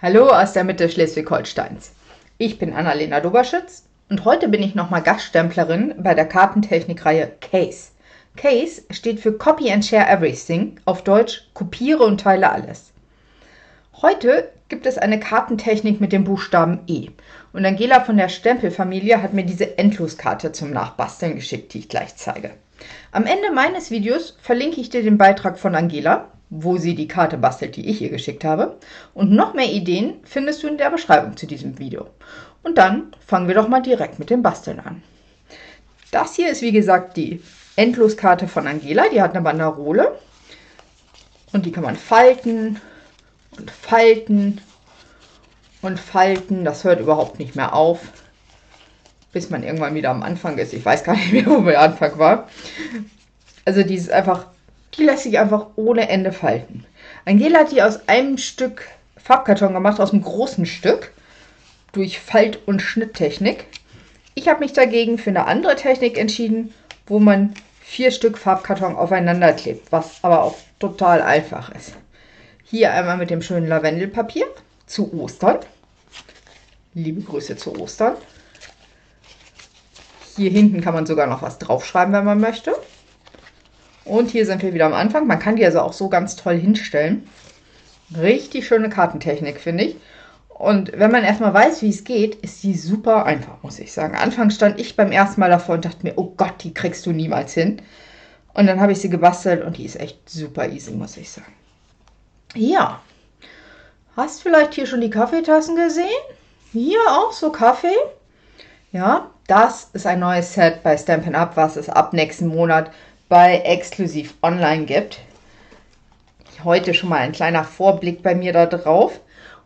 Hallo aus der Mitte Schleswig-Holsteins. Ich bin Annalena Doberschütz und heute bin ich nochmal Gaststemplerin bei der Kartentechnikreihe CASE. CASE steht für Copy and Share Everything, auf Deutsch kopiere und teile alles. Heute gibt es eine Kartentechnik mit dem Buchstaben E. Und Angela von der Stempelfamilie hat mir diese Endloskarte zum Nachbasteln geschickt, die ich gleich zeige. Am Ende meines Videos verlinke ich dir den Beitrag von Angela, wo sie die Karte bastelt, die ich ihr geschickt habe. Und noch mehr Ideen findest du in der Beschreibung zu diesem Video. Und dann fangen wir doch mal direkt mit dem Basteln an. Das hier ist wie gesagt die Endloskarte von Angela, die hat eine Banderole. Und die kann man falten und falten und falten. Das hört überhaupt nicht mehr auf, bis man irgendwann wieder am Anfang ist. Ich weiß gar nicht mehr, wo der Anfang war. Also die ist einfach, die lässt sich einfach ohne Ende falten. Angela hat die aus einem Stück Farbkarton gemacht, aus einem großen Stück, durch Falt- und Schnitttechnik. Ich habe mich dagegen für eine andere Technik entschieden, wo man 4 Stück Farbkarton aufeinander klebt, was aber auch total einfach ist. Hier einmal mit dem schönen Lavendelpapier zu Ostern. Liebe Grüße zu Ostern. Hier hinten kann man sogar noch was draufschreiben, wenn man möchte. Und hier sind wir wieder am Anfang. Man kann die also auch so ganz toll hinstellen. Richtig schöne Kartentechnik, finde ich. Und wenn man erstmal weiß, wie es geht, ist die super einfach, muss ich sagen. Anfangs stand ich beim ersten Mal davor und dachte mir, oh Gott, die kriegst du niemals hin. Und dann habe ich sie gebastelt und die ist echt super easy, muss ich sagen. Ja, hast vielleicht hier schon die Kaffeetassen gesehen? Hier auch so Kaffee. Ja, das ist ein neues Set bei Stampin' Up, was es ab nächsten Monat bei Exklusiv Online gibt. Heute schon mal ein kleiner Vorblick bei mir da drauf.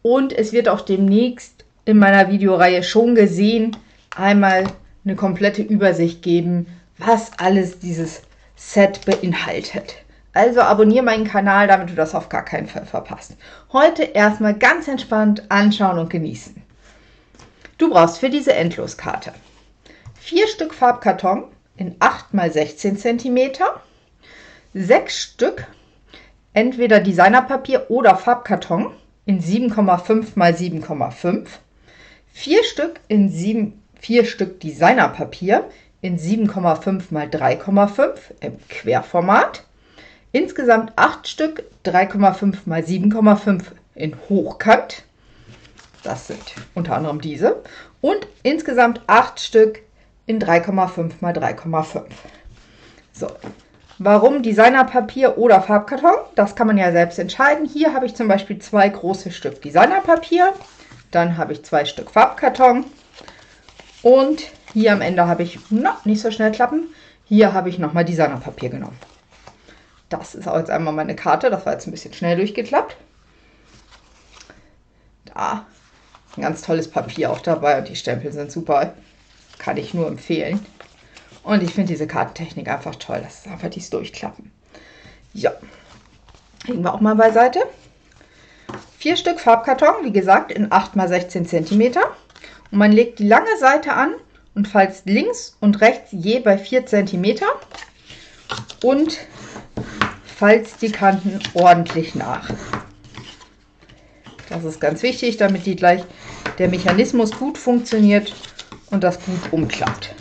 Und es wird auch demnächst in meiner Videoreihe schon gesehen einmal eine komplette Übersicht geben, was alles dieses Set beinhaltet. Also abonniere meinen Kanal, damit du das auf gar keinen Fall verpasst. Heute erstmal ganz entspannt anschauen und genießen. Du brauchst für diese Endloskarte 4 Stück Farbkarton in 8 x 16 cm, 6 Stück entweder Designerpapier oder Farbkarton in 7,5 x 7,5, 4 Stück Designerpapier in 7,5 x 3,5 im Querformat, insgesamt 8 Stück 3,5 x 7,5 in Hochkant. Das sind unter anderem diese. Und insgesamt 8 Stück in 3,5 x 3,5. So, warum Designerpapier oder Farbkarton? Das kann man ja selbst entscheiden. Hier habe ich zum Beispiel 2 große Stück Designerpapier. Dann habe ich 2 Stück Farbkarton. Und hier am Ende habe ich, nicht so schnell klappen, hier habe ich nochmal Designerpapier genommen. Das ist auch jetzt einmal meine Karte. Das war jetzt ein bisschen schnell durchgeklappt. Da ein ganz tolles Papier auch dabei und die Stempel sind super. Kann ich nur empfehlen. Und ich finde diese Kartentechnik einfach toll. Das ist einfach dieses Durchklappen. Ja, legen wir auch mal beiseite. 4 Stück Farbkarton, wie gesagt, in 8 x 16 cm. Und man legt die lange Seite an und falzt links und rechts je bei 4 cm und falzt die Kanten ordentlich nach. Das ist ganz wichtig, damit der Mechanismus gut funktioniert und das gut umklappt.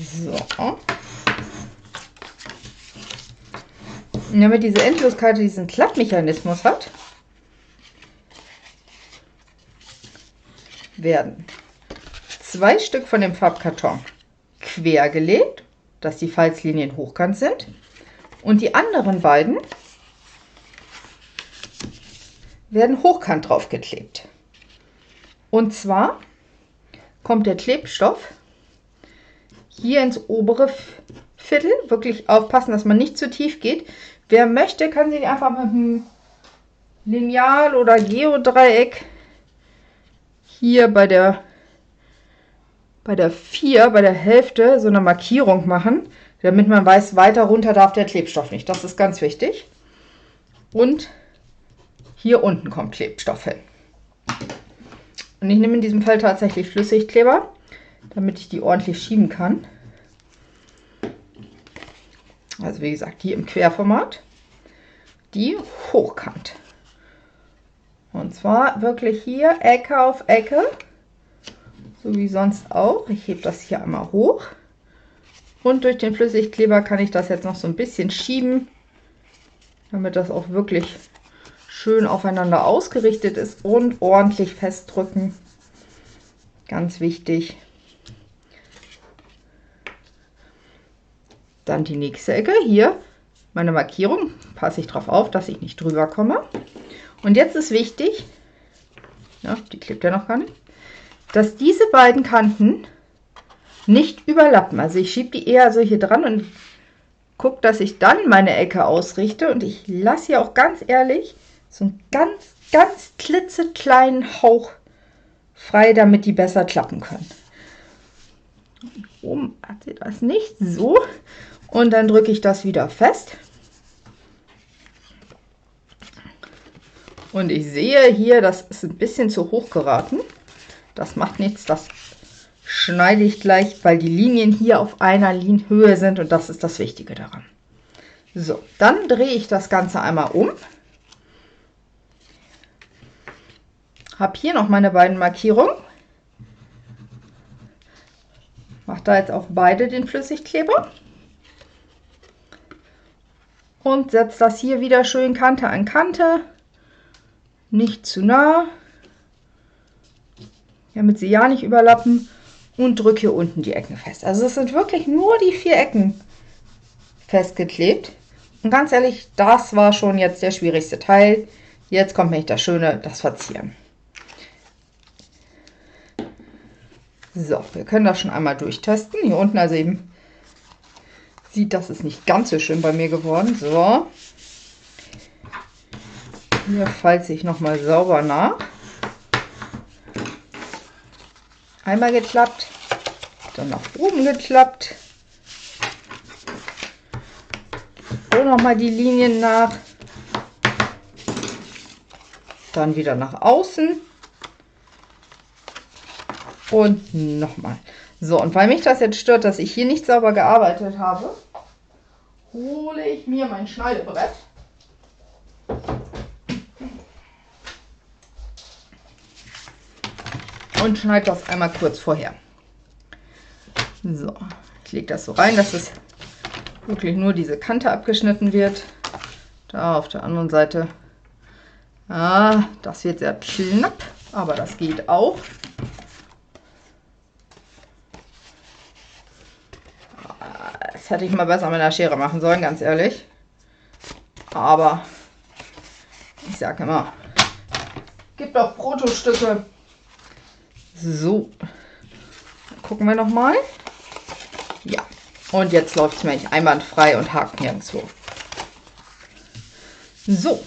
So. Und damit diese Endloskarte diesen Klappmechanismus hat, werden 2 Stück von dem Farbkarton quer gelegt, dass die Falzlinien hochkant sind. Und die anderen beiden werden hochkant draufgeklebt. Und zwar kommt der Klebstoff hier ins obere Viertel. Wirklich aufpassen, dass man nicht zu tief geht. Wer möchte, kann sich einfach mit einem Lineal oder Geodreieck hier bei der 4, bei der Hälfte, so eine Markierung machen, damit man weiß, weiter runter darf der Klebstoff nicht. Das ist ganz wichtig. Und hier unten kommt Klebstoff hin. Und ich nehme in diesem Fall tatsächlich Flüssigkleber. damit ich die ordentlich schieben kann. Also wie gesagt, die im Querformat, die hochkant. Und zwar wirklich hier Ecke auf Ecke, so wie sonst auch. Ich hebe das hier einmal hoch und durch den Flüssigkleber kann ich das jetzt noch so ein bisschen schieben, damit das auch wirklich schön aufeinander ausgerichtet ist und ordentlich festdrücken. Ganz wichtig. Dann die nächste Ecke, hier meine Markierung, passe ich darauf auf, dass ich nicht drüber komme. Und jetzt ist wichtig, ja, die klebt ja noch gar nicht, dass diese beiden Kanten nicht überlappen. Also ich schiebe die eher so hier dran und gucke, dass ich dann meine Ecke ausrichte. Und ich lasse hier auch ganz ehrlich so einen ganz klitzekleinen Hauch frei, damit die besser klappen können. Oben hat sie das nicht so. Und dann drücke ich das wieder fest. Und ich sehe hier, das ist ein bisschen zu hoch geraten. Das macht nichts, das schneide ich gleich, weil die Linien hier auf einer Höhe sind und das ist das Wichtige daran. So, dann drehe ich das Ganze einmal um. Habe hier noch meine beiden Markierungen. Mache da jetzt auf beide den Flüssigkleber. Und setze das hier wieder schön Kante an Kante. Nicht zu nah, damit sie ja nicht überlappen, und drücke hier unten die Ecken fest. Also es sind wirklich nur die 4 Ecken festgeklebt. Und ganz ehrlich, das war schon jetzt der schwierigste Teil. Jetzt kommt nämlich das Schöne, das Verzieren. So, wir können das schon einmal durchtesten. Hier unten also eben sieht, das ist nicht ganz so schön bei mir geworden. So. Hier falze ich nochmal sauber nach. Einmal geklappt, dann nach oben geklappt. So, nochmal die Linien nach. Dann wieder nach außen. Und nochmal. So, und weil mich das jetzt stört, dass ich hier nicht sauber gearbeitet habe, hole ich mir mein Schneidebrett. Und schneide das einmal kurz vorher. So, ich lege das so rein, dass es wirklich nur diese Kante abgeschnitten wird. Da auf der anderen Seite. Ah, das wird sehr knapp, aber das geht auch. Das hätte ich mal besser mit der Schere machen sollen, ganz ehrlich. Aber ich sage immer, gibt auch Protostücke. So, dann gucken wir noch mal. Ja, und jetzt läuft es mir nicht einwandfrei und hakt nirgendwo. So,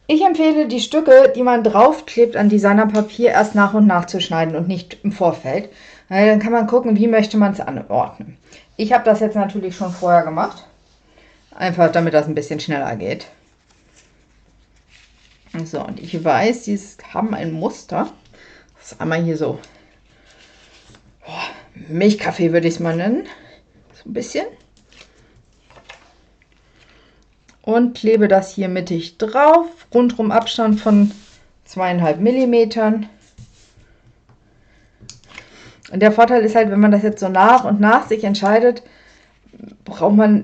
ich empfehle die Stücke, die man draufklebt an Designerpapier, erst nach und nach zu schneiden und nicht im Vorfeld. Dann kann man gucken, wie möchte man es anordnen. Ich habe das jetzt natürlich schon vorher gemacht, einfach damit das ein bisschen schneller geht. So, und ich weiß, die haben ein Muster. Das ist einmal hier so Milchkaffee, würde ich es mal nennen. So ein bisschen. Und klebe das hier mittig drauf. Rundrum Abstand von 2,5 mm. Und der Vorteil ist halt, wenn man das jetzt so nach und nach sich entscheidet,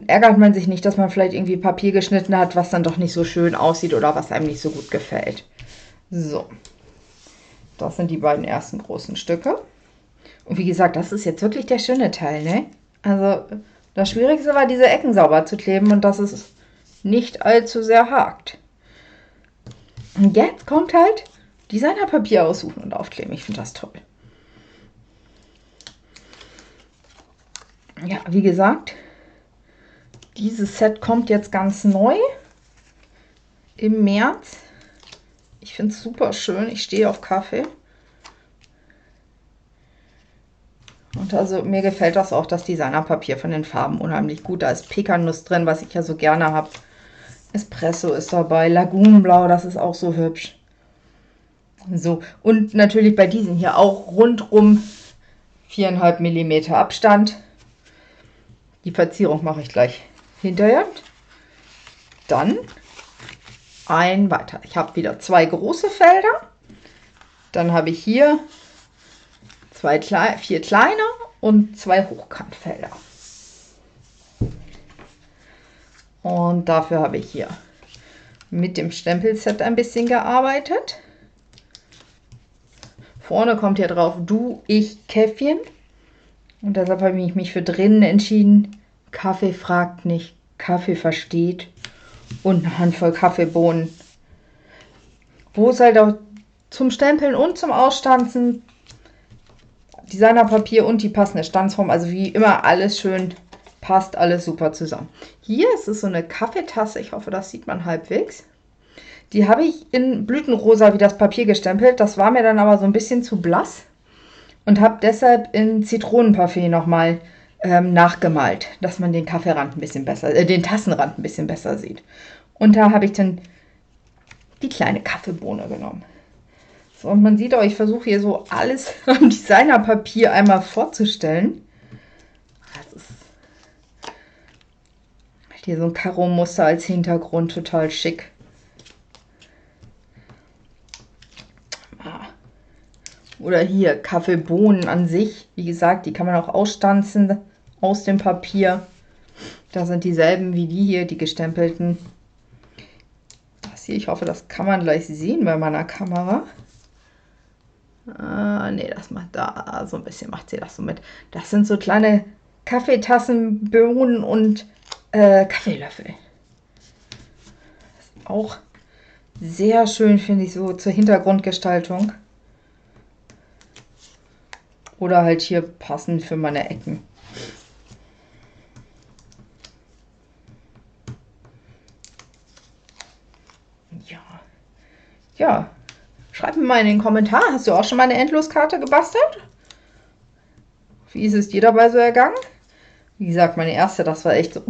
ärgert man sich nicht, dass man vielleicht irgendwie Papier geschnitten hat, was dann doch nicht so schön aussieht oder was einem nicht so gut gefällt. So. Das sind die beiden ersten großen Stücke. Und wie gesagt, das ist jetzt wirklich der schöne Teil, ne? Also das Schwierigste war, diese Ecken sauber zu kleben und dass es nicht allzu sehr hakt. Und jetzt kommt halt Designerpapier aussuchen und aufkleben. Ich finde das toll. Ja, wie gesagt, dieses Set kommt jetzt ganz neu im März. Ich finde es super schön. Ich stehe auf Kaffee. Und also mir gefällt das auch, das Designerpapier von den Farben unheimlich gut. Da ist Pekanuss drin, was ich ja so gerne habe. Espresso ist dabei, Lagunenblau, das ist auch so hübsch. So, und natürlich bei diesen hier auch rundrum 4,5 mm Abstand. Die Verzierung mache ich gleich hinterher. Dann ein weiter. Ich habe wieder 2 große Felder. Dann habe ich hier 4 kleine und 2 Hochkantfelder. Und dafür habe ich hier mit dem Stempelset ein bisschen gearbeitet. Vorne kommt hier drauf Du, ich, Käffchen. Und deshalb habe ich mich für drinnen entschieden. Kaffee fragt nicht, Kaffee versteht. Und eine Handvoll Kaffeebohnen. Wo es halt auch zum Stempeln und zum Ausstanzen Designerpapier und die passende Stanzform. Also wie immer alles schön passt, alles super zusammen. Hier ist es so eine Kaffeetasse. Ich hoffe, das sieht man halbwegs. Die habe ich in Blütenrosa wie das Papier gestempelt. Das war mir dann aber so ein bisschen zu blass. Und habe deshalb in Zitronenparfait nochmal nachgemalt, dass man den Kaffeerand ein bisschen besser, den Tassenrand ein bisschen besser sieht. Und da habe ich dann die kleine Kaffeebohne genommen. So, und man sieht auch, ich versuche hier so alles am Designerpapier einmal vorzustellen. Das ist hier so ein Karo-Muster als Hintergrund, total schick. Oder hier Kaffeebohnen an sich. Wie gesagt, die kann man auch ausstanzen aus dem Papier. Da sind dieselben wie die hier, die gestempelten. Das hier, ich hoffe, das kann man gleich sehen bei meiner Kamera. Ne, das macht da so ein bisschen, macht sie das so mit. Das sind so kleine Kaffeetassen, Bohnen und Kaffeelöffel. Das ist auch sehr schön, finde ich, so zur Hintergrundgestaltung. Oder halt hier passend für meine Ecken. Ja, schreib mir mal in den Kommentar, hast du auch schon mal eine Endloskarte gebastelt? Wie ist es dir dabei so ergangen? Wie gesagt, meine erste, das war echt so,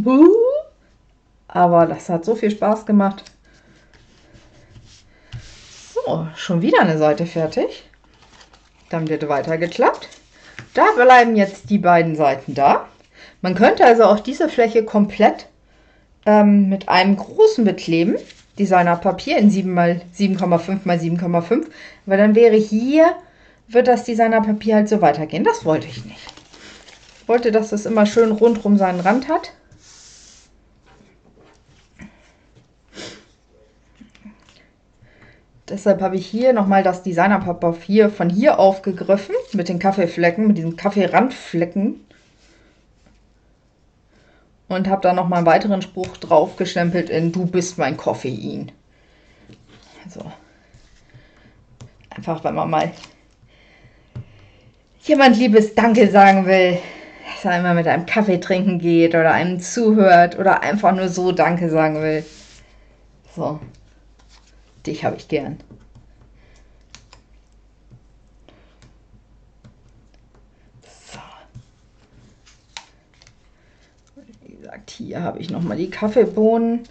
aber das hat so viel Spaß gemacht. So, schon wieder eine Seite fertig. Dann wird weitergeklappt. Da bleiben jetzt die beiden Seiten da. Man könnte also auch diese Fläche komplett mit einem großen bekleben. Designerpapier in 7,5 x 7,5. Weil dann wäre hier, wird das Designerpapier halt so weitergehen. Das wollte ich nicht. Ich wollte, dass das immer schön rundrum seinen Rand hat. Deshalb habe ich hier nochmal das Designerpapier von hier aufgegriffen, mit den Kaffeeflecken, mit diesen Kaffeerandflecken. Und habe da nochmal einen weiteren Spruch drauf gestempelt in Du bist mein Koffein. Also, einfach, wenn man mal jemand liebes Danke sagen will, dass er einmal mit einem Kaffee trinken geht oder einem zuhört oder einfach nur so Danke sagen will. So, dich habe ich gern. So. Wie gesagt, hier habe ich nochmal die Kaffeebohnen.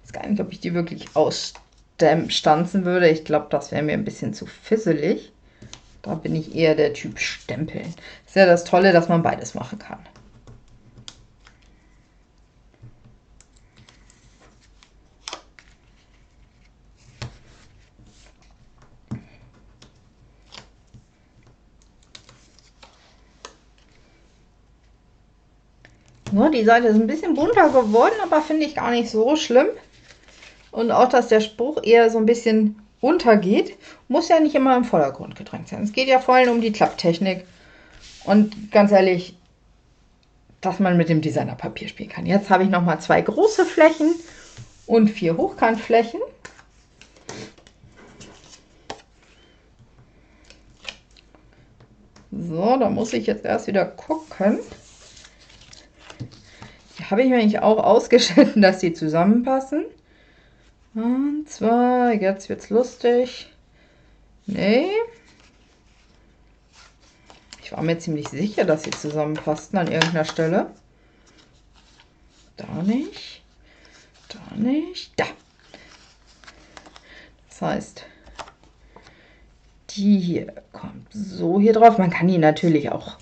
Ich weiß gar nicht, ob ich die wirklich ausstanzen würde. Ich glaube, das wäre mir ein bisschen zu fisselig. Da bin ich eher der Typ Stempeln. Ist ja das Tolle, dass man beides machen kann. So, die Seite ist ein bisschen bunter geworden, aber finde ich gar nicht so schlimm. Und auch, dass der Spruch eher so ein bisschen untergeht, muss ja nicht immer im Vordergrund gedrängt sein. Es geht ja vor allem um die Klapptechnik. Und ganz ehrlich, dass man mit dem Designerpapier spielen kann. Jetzt habe ich nochmal 2 große Flächen und 4 Hochkantflächen. So, da muss ich jetzt erst wieder gucken. Die habe ich mir eigentlich auch ausgeschnitten, dass sie zusammenpassen. Und zwar, jetzt wird's lustig. Nee. Ich war mir ziemlich sicher, dass sie zusammenpassten an irgendeiner Stelle. Da nicht. Da nicht. Da. Das heißt, die hier kommt so hier drauf. Man kann die natürlich auch,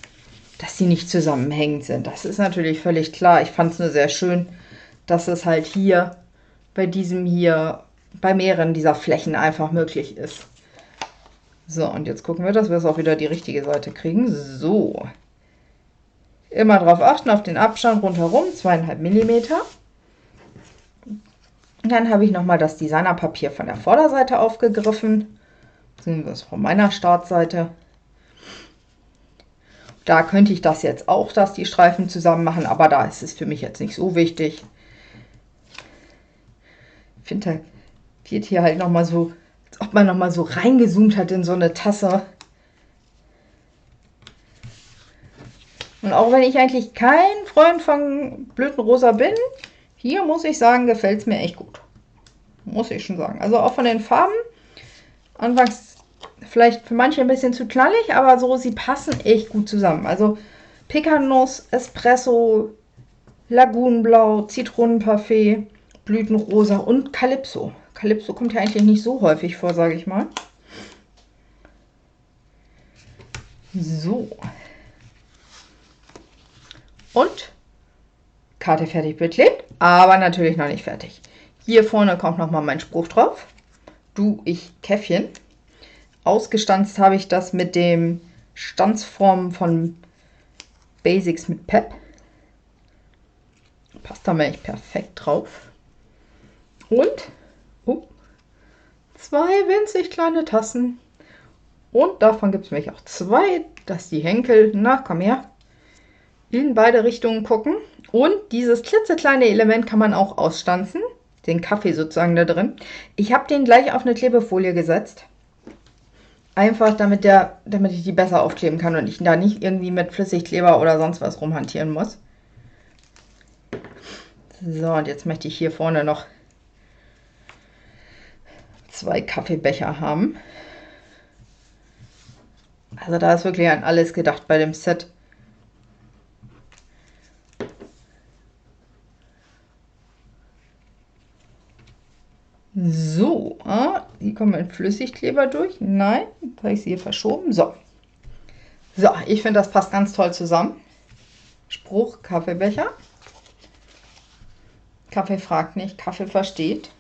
dass sie nicht zusammenhängend sind. Das ist natürlich völlig klar. Ich fand es nur sehr schön, dass es halt hier bei diesem hier, bei mehreren dieser Flächen einfach möglich ist. So, und jetzt gucken wir, dass wir es auch wieder die richtige Seite kriegen. So. Immer darauf achten, auf den Abstand rundherum, 2,5 mm. Dann habe ich nochmal das Designerpapier von der Vorderseite aufgegriffen. Sehen wir es von meiner Startseite. Da könnte ich das jetzt auch, dass die Streifen zusammen machen, aber da ist es für mich jetzt nicht so wichtig. Ich finde, da wird hier halt nochmal so, als ob man nochmal so reingezoomt hat in so eine Tasse. Und auch wenn ich eigentlich kein Freund von Blütenrosa bin, hier muss ich sagen, gefällt es mir echt gut. Muss ich schon sagen. Also auch von den Farben, anfangs vielleicht für manche ein bisschen zu knallig, aber so, sie passen echt gut zusammen. Also Pekanuss, Espresso, Lagunenblau, Zitronenparfait, Blütenrosa und Calypso. Calypso kommt ja eigentlich nicht so häufig vor, sage ich mal. So. Und Karte fertig beklebt, aber natürlich noch nicht fertig. Hier vorne kommt nochmal mein Spruch drauf. Du, ich, Käffchen. Ausgestanzt habe ich das mit dem Stanzform von Basics mit Pep. Passt da echt perfekt drauf. Und zwei winzig kleine Tassen. Und davon gibt es nämlich auch zwei, dass die Henkel, na komm her, in beide Richtungen gucken. Und dieses klitzekleine Element kann man auch ausstanzen. Den Kaffee sozusagen da drin. Ich habe den gleich auf eine Klebefolie gesetzt. Einfach damit ich die besser aufkleben kann und ich da nicht irgendwie mit Flüssigkleber oder sonst was rumhantieren muss. So, und jetzt möchte ich hier vorne noch zwei Kaffeebecher haben. Also da ist wirklich an alles gedacht bei dem Set. So, hier kommen mit Flüssigkleber durch. Nein, da habe ich sie hier verschoben. So, ich finde, das passt ganz toll zusammen. Spruch, Kaffeebecher. Kaffee fragt nicht, Kaffee versteht.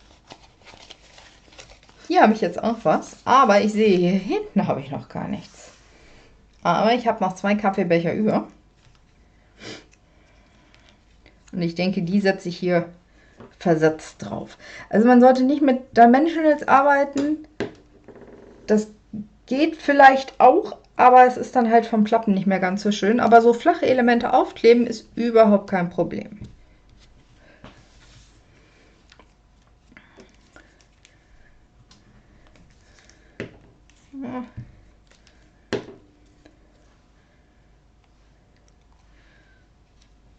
Hier habe ich jetzt auch was, aber ich sehe, hier hinten habe ich noch gar nichts. Aber ich habe noch zwei Kaffeebecher über. Und ich denke, die setze ich hier versetzt drauf. Also man sollte nicht mit Dimensionals arbeiten. Das geht vielleicht auch, aber es ist dann halt vom Klappen nicht mehr ganz so schön. Aber so flache Elemente aufkleben ist überhaupt kein Problem.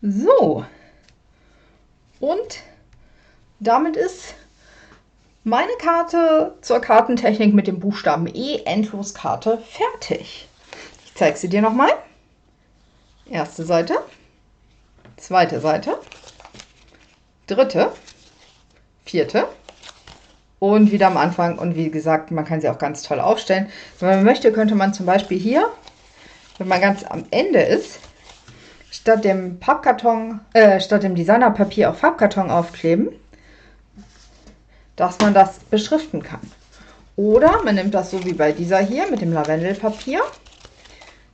So. Und damit ist meine Karte zur Kartentechnik mit dem Buchstaben E, Endloskarte, fertig. Ich zeige sie dir nochmal. Erste Seite, zweite Seite, dritte, vierte und wieder am Anfang. Und wie gesagt, man kann sie auch ganz toll aufstellen. Wenn man möchte, könnte man zum Beispiel hier, wenn man ganz am Ende ist, statt dem Pappkarton, statt dem Designerpapier auf Farbkarton aufkleben, dass man das beschriften kann. Oder man nimmt das so wie bei dieser hier mit dem Lavendelpapier,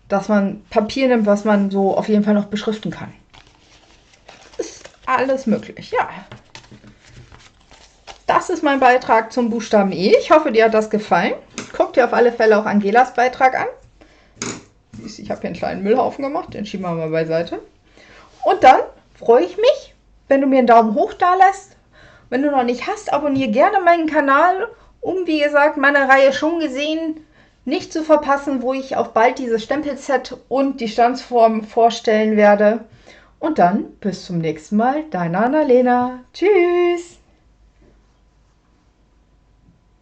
dass man Papier nimmt, was man so auf jeden Fall noch beschriften kann. Ist alles möglich, ja. Das ist mein Beitrag zum Buchstaben E. Ich hoffe, dir hat das gefallen. Guck dir auf alle Fälle auch Angelas Beitrag an. Ich habe hier einen kleinen Müllhaufen gemacht, den schieben wir mal beiseite. Und dann freue ich mich, wenn du mir einen Daumen hoch da lässt. Wenn du noch nicht hast, abonniere gerne meinen Kanal, um, wie gesagt, meine Reihe schon gesehen nicht zu verpassen, wo ich auch bald dieses Stempelset und die Stanzform vorstellen werde. Und dann bis zum nächsten Mal, deine Annalena. Tschüss!